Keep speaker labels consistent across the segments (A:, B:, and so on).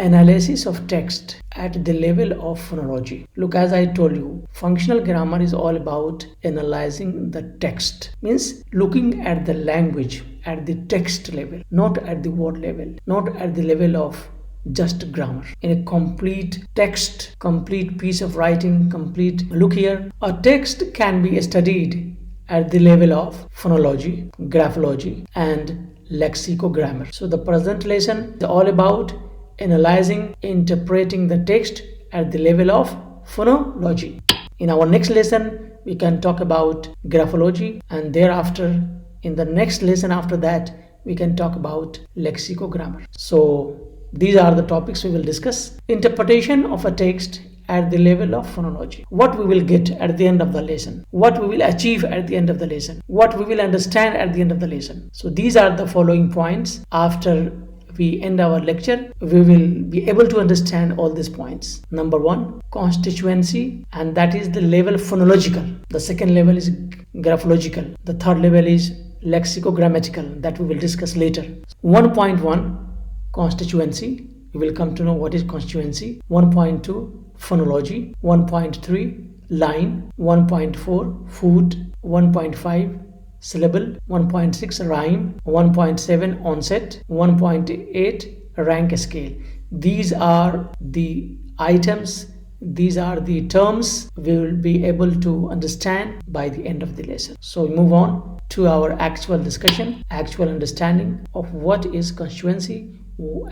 A: analysis of text at the level of phonology. Look, as I told you, functional grammar is all about analyzing the text, means looking at the language at the text level, not at the word level, not at the level of just grammar. In a complete text, complete piece of writing, complete look here, a text can be studied at the level of phonology, graphology, and lexicogrammar. So the present lesson is all about analyzing, interpreting the text at the level of phonology. In our next lesson, we can talk about graphology, and thereafter, in the next lesson after that, we can talk about lexicogrammar. So these are the topics we will discuss. Interpretation of a text at the level of phonology. What we will get at the end of the lesson. What we will achieve at the end of the lesson. What we will understand at the end of the lesson. So these are the following points. After we end our lecture, we will be able to understand all these points. Number 1, constituency, and that is the level phonological. The second level is graphological. The third level is lexicogrammatical, that we will discuss later. 1.1, constituency. We will come to know what is constituency. 1.2, phonology. 1.3, line. 1.4, food. 1.5, syllable. 1.6, rhyme. 1.7, onset. 1.8, rank scale. These are the items, these are the terms we will be able to understand by the end of the lesson. So we move on to our actual discussion, actual understanding of what is constituency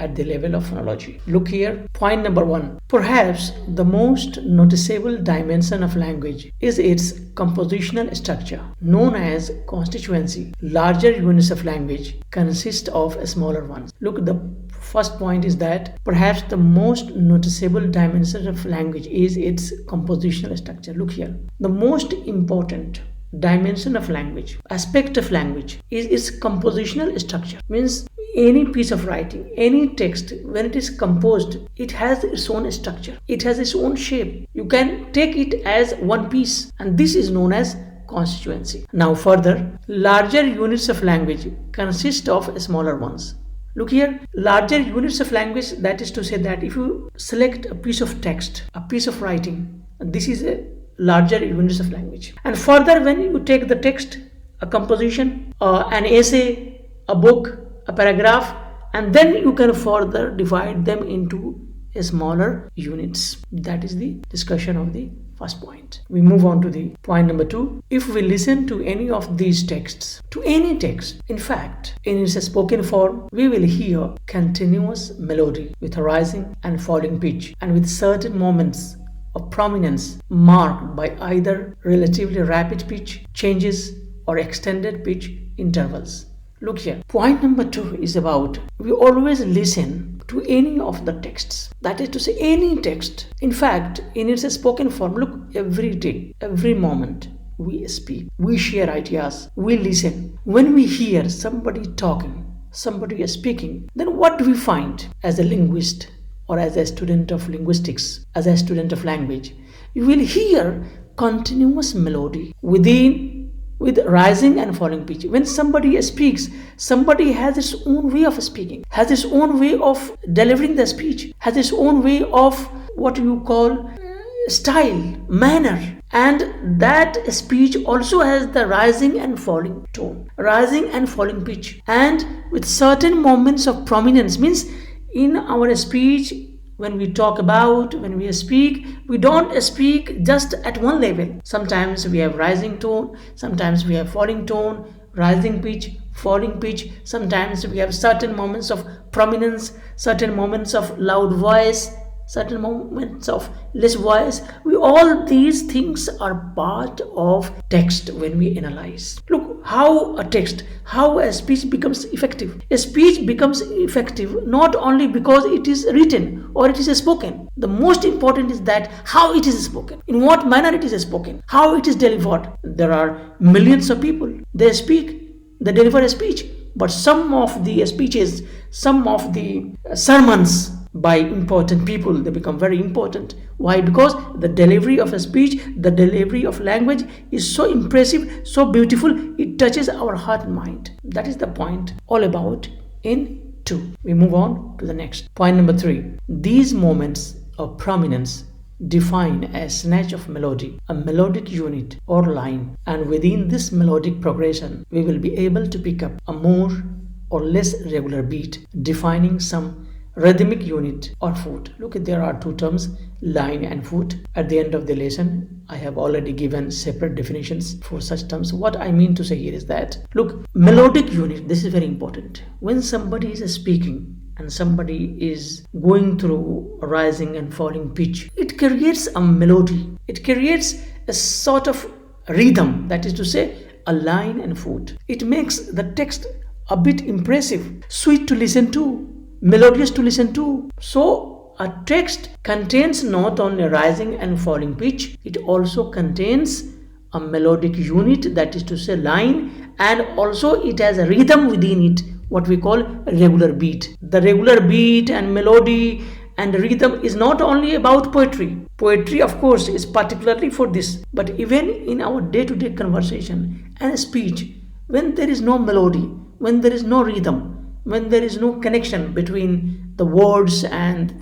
A: at the level of phonology. Look here, point number 1. Perhaps the most noticeable dimension of language is its compositional structure, known as constituency. Larger units of language consist of smaller ones. Look, the first point is that perhaps the most noticeable dimension of language is its compositional structure. Look here, the most important dimension of language, aspect of language, is its compositional structure. Means any piece of writing, any text, when it is composed, it has its own structure, it has its own shape. You can take it as one piece, and this is known as constituency. Now further, larger units of language consist of smaller ones. Look here, larger units of language, that is to say that if you select a piece of text, a piece of writing, this is a larger units of language. And further, when you take the text, a composition, an essay, a book, a paragraph, and then you can further divide them into smaller units. That is the discussion of the first point. We move on to the point number 2. If we listen to any of these texts, to any text, in fact, in its spoken form, we will hear continuous melody with a rising and falling pitch, and with certain moments of prominence marked by either relatively rapid pitch changes or extended pitch intervals. Look here, point number 2 is about we always listen to any of the texts, that is to say any text. In fact, in its spoken form, look, every day, every moment we speak, we share ideas, we listen. When we hear somebody talking, somebody is speaking, then what do we find as a linguist or as a student of linguistics, as a student of language? You will hear continuous melody with rising and falling pitch. When somebody speaks, somebody has its own way of speaking, has its own way of delivering the speech, has its own way of what you call style, manner. And that speech also has the rising and falling tone, rising and falling pitch, and with certain moments of prominence. Means in our speech, when we talk about, when we speak, we don't speak just at one level. Sometimes we have rising tone, sometimes we have falling tone, rising pitch, falling pitch. Sometimes we have certain moments of prominence, certain moments of loud voice, certain moments of less voice. All these things are part of text when we analyze. Look how a text, how a speech becomes effective. A speech becomes effective not only because it is written or it is spoken. The most important is that how it is spoken, in what manner it is spoken, how it is delivered. There are millions of people, they speak, they deliver a speech, but some of the speeches, some of the sermons by important people, they become very important. Why? Because the delivery of a speech, the delivery of language is so impressive, so beautiful, it touches our heart and mind. That is the point all about in 2. We move on to the next. Point number 3. These moments of prominence define a snatch of melody, a melodic unit or line, and within this melodic progression we will be able to pick up a more or less regular beat defining some rhythmic unit or foot. Look, there are two terms, line and foot. At the end of the lesson I have already given separate definitions for such terms. What I mean to say here is that, look, melodic unit, this is very important. When somebody is speaking and somebody is going through a rising and falling pitch, it creates a melody, it creates a sort of rhythm, that is to say a line and foot. It makes the text a bit impressive, sweet to listen to, melodious to listen to. So a text contains not only rising and falling pitch, it also contains a melodic unit, that is to say line, and also it has a rhythm within it, what we call a regular beat. The regular beat and melody and rhythm is not only about poetry. Poetry, of course, is particularly for this, but even in our day-to-day conversation and speech, when there is no melody, when there is no rhythm, when there is no connection between the words and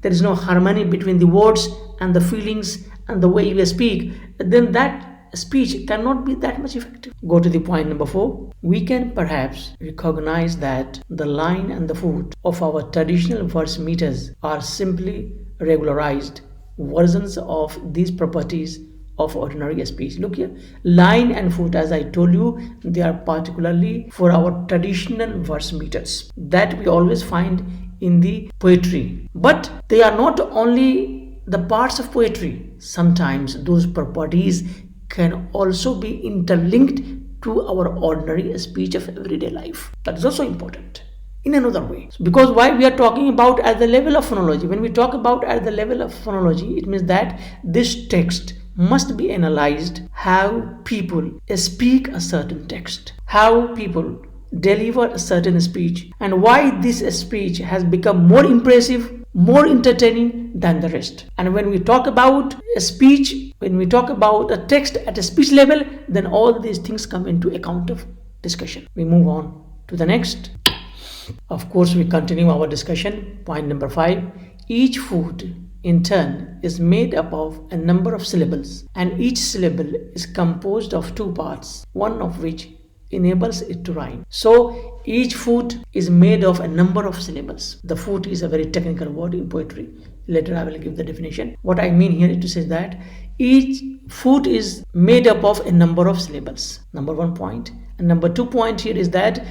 A: there is no harmony between the words and the feelings and the way you speak, then that speech cannot be that much effective. Go to the point number 4. We can perhaps recognize that the line and the foot of our traditional verse meters are simply regularized versions of these properties of ordinary speech. Look here, line and foot, as I told you, they are particularly for our traditional verse meters that we always find in the poetry, but they are not only the parts of poetry. Sometimes those properties can also be interlinked to our ordinary speech of everyday life. That is also important in another way, because why we are talking about at the level of phonology. When we talk about at the level of phonology, it means that this text must be analyzed, how people speak a certain text, how people deliver a certain speech, and why this speech has become more impressive, more entertaining than the rest. And when we talk about a speech, when we talk about a text at a speech level, then all these things come into account of discussion. We move on to the next. Of course, we continue our discussion. Point number 5. Each foot in turn is made up of a number of syllables, and each syllable is composed of two parts, one of which enables it to rhyme. So each foot is made of a number of syllables. The foot is a very technical word in poetry. Later I will give the definition. What I mean here is to say that each foot is made up of a number of syllables. Number 1 point. And number 2 point here is that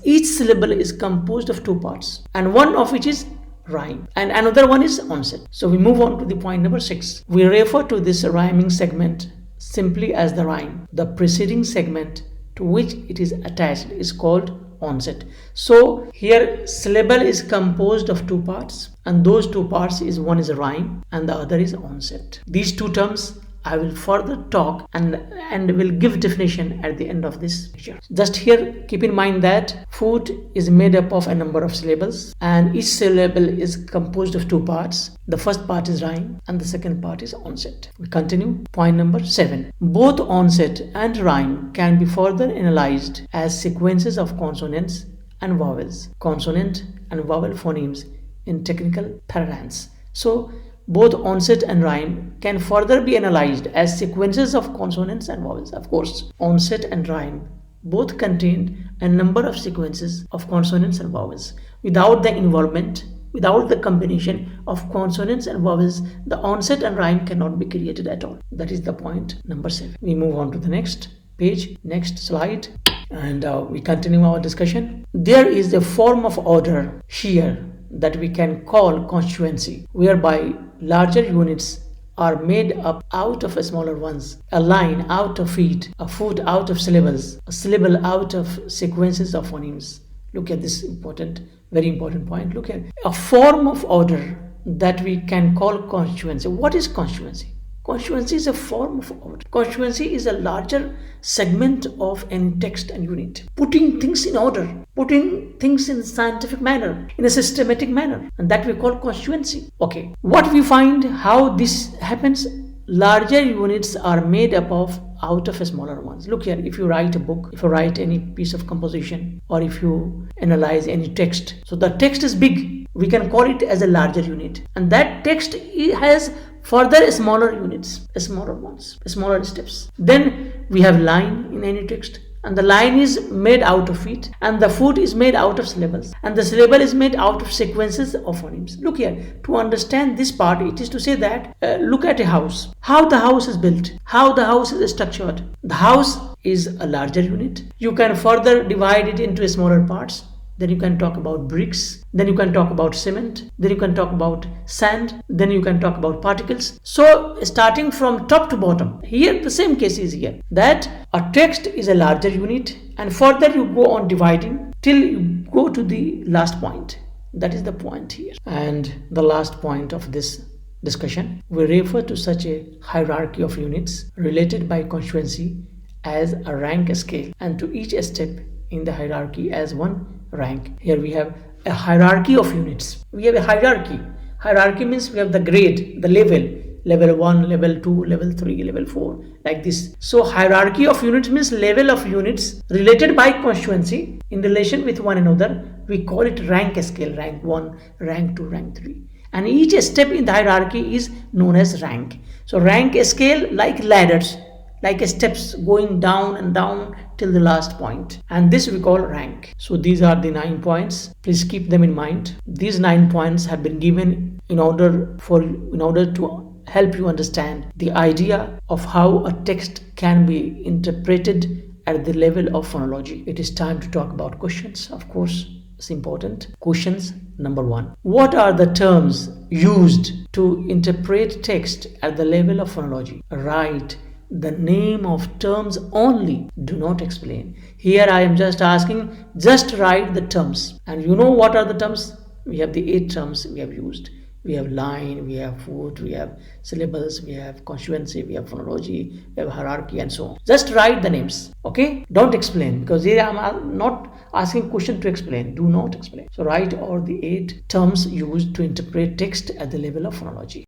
A: each syllable is composed of two parts, and one of which is rhyme and another one is onset. So we move on to the point number 6. We refer to this rhyming segment simply as the rhyme. The preceding segment to which it is attached is called onset. So here syllable is composed of two parts, and those two parts is, one is a rhyme and the other is onset. These two terms I will further talk and will give definition at the end of this lecture. Just here keep in mind that foot is made up of a number of syllables, and each syllable is composed of two parts. The first part is rhyme and the second part is onset. We continue. Point number 7. Both onset and rhyme can be further analyzed as sequences of consonants and vowels, consonant and vowel phonemes in technical parlance. So both onset and rhyme can further be analyzed as sequences of consonants and vowels. Of course, onset and rhyme both contain a number of sequences of consonants and vowels. Without the involvement, without the combination of consonants and vowels, the onset and rhyme cannot be created at all. That is the point number 7. We move on to the next page, next slide, and we continue our discussion. There is a form of order here that we can call constituency, whereby larger units are made up out of smaller ones. A line out of feet, a foot out of syllables, a syllable out of sequences of phonemes. Look at this important, very important point. Look at a form of order that we can call constituency. What is constituency? Constituency is a form of order. Constituency is a larger segment of any text and unit, putting things in order, putting things in a scientific manner, in a systematic manner, and that we call constituency. Okay, what we find, how this happens, larger units are made up of out of smaller ones. Look here, if you write a book, if you write any piece of composition, or if you analyze any text, so the text is big, we can call it as a larger unit, and that text has further smaller units, smaller ones, smaller steps. Then we have line in any text, and the line is made out of it, and the foot is made out of syllables, and the syllable is made out of sequences of phonemes. Look here, to understand this part, it is to say that look at a house, how the house is built, how the house is structured. The house is a larger unit. You can further divide it into smaller parts. Then you can talk about bricks, then you can talk about cement, then you can talk about sand, then you can talk about particles. So starting from top to bottom, here the same case is here, that a text is a larger unit, and further you go on dividing till you go to the last point. That is the point here. And the last point of this discussion, we refer to such a hierarchy of units related by constituency as a rank scale, and to each step in the hierarchy as one rank. Here we have a hierarchy of units. We have a hierarchy. Hierarchy means we have the grade, the level 1, level 2, level 3, level 4, like this. So hierarchy of units means level of units related by constituency in relation with one another. We call it rank scale, rank 1, rank 2, rank 3. And each step in the hierarchy is known as rank. So rank scale like ladders, like steps going down and down till the last point, and this we call rank. So these are the 9 points. Please keep them in mind. These 9 points have been given in order to help you understand the idea of how a text can be interpreted at the level of phonology. It is time to talk about questions. Of course, it's important. Questions number 1. What are the terms used to interpret text at the level of phonology? Write the name of terms only, do not explain. Here I am just asking, just write the terms. And you know what are the terms? We have the 8 terms we have used. We have line, we have foot, we have syllables, we have constituency, we have phonology, we have hierarchy, and so on. Just write the names, okay? Don't explain, because here I am not asking question to explain. Do not explain. So write all the 8 terms used to interpret text at the level of phonology.